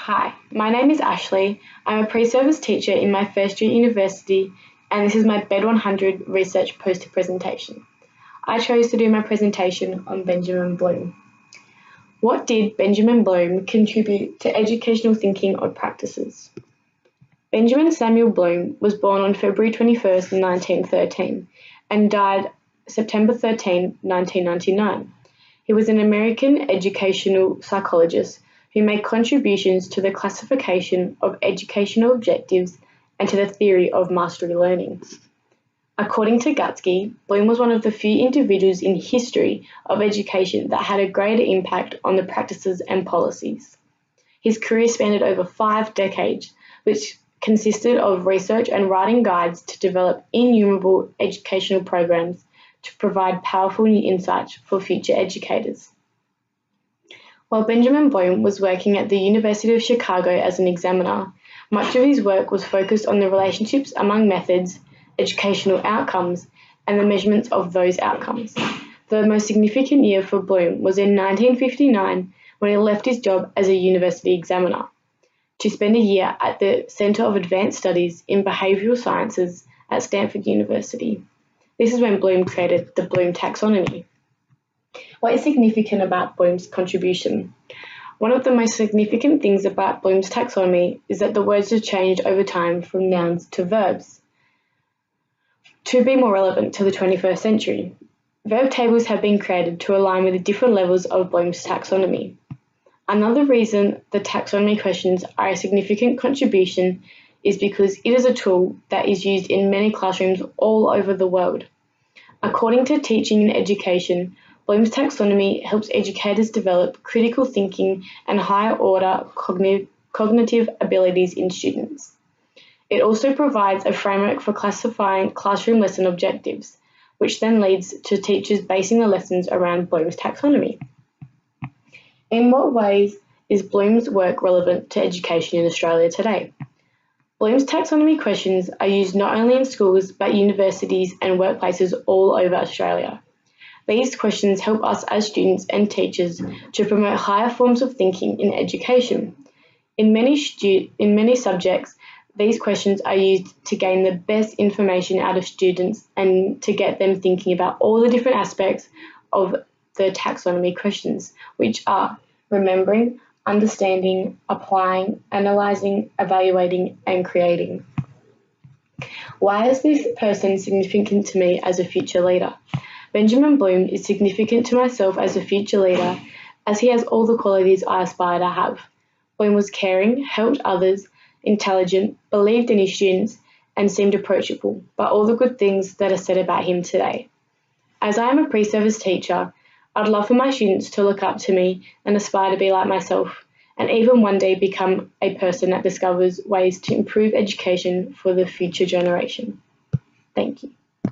Hi, my name is Ashley. I'm a pre-service teacher in my first year at university, and this is my BED100 research poster presentation. I chose to do my presentation on Benjamin Bloom. What did Benjamin Bloom contribute to educational thinking or practices? Benjamin Samuel Bloom was born on February 21st, 1913, and died September 13, 1999. He was an American educational psychologist who made contributions to the classification of educational objectives and to the theory of mastery learning. According to Gatsky, Bloom was one of the few individuals in history of education that had a greater impact on the practices and policies. His career spanned over 5 decades, which consisted of research and writing guides to develop innumerable educational programs to provide powerful new insights for future educators. While Benjamin Bloom was working at the University of Chicago as an examiner, much of his work was focused on the relationships among methods, educational outcomes, and the measurements of those outcomes. The most significant year for Bloom was in 1959 when he left his job as a university examiner to spend a year at the Center of Advanced Studies in Behavioral Sciences at Stanford University. This is when Bloom created the Bloom taxonomy. What is significant about Bloom's contribution? One of the most significant things about Bloom's taxonomy is that the words have changed over time from nouns to verbs to be more relevant to the 21st century. Verb tables have been created to align with the different levels of Bloom's taxonomy. Another reason the taxonomy questions are a significant contribution is because it is a tool that is used in many classrooms all over the world. According to Teaching and Education, Bloom's taxonomy helps educators develop critical thinking and higher order cognitive abilities in students. It also provides a framework for classifying classroom lesson objectives, which then leads to teachers basing the lessons around Bloom's taxonomy. In what ways is Bloom's work relevant to education in Australia today? Bloom's taxonomy questions are used not only in schools but universities and workplaces all over Australia. These questions help us as students and teachers to promote higher forms of thinking in education. In many subjects, these questions are used to gain the best information out of students and to get them thinking about all the different aspects of the taxonomy questions, which are remembering, understanding, applying, analysing, evaluating, and creating. Why is this person significant to me as a future leader? Benjamin Bloom is significant to myself as a future leader as he has all the qualities I aspire to have. Bloom was caring, helped others, intelligent, believed in his students, and seemed approachable, but all the good things that are said about him today. As I am a pre-service teacher, I'd love for my students to look up to me and aspire to be like myself, and even one day become a person that discovers ways to improve education for the future generation. Thank you.